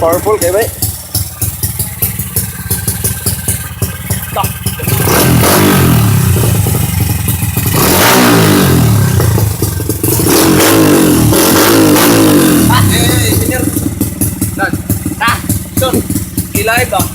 powerful kayo ba? Tak. Engineer. Dan. Sun. Kilay ba?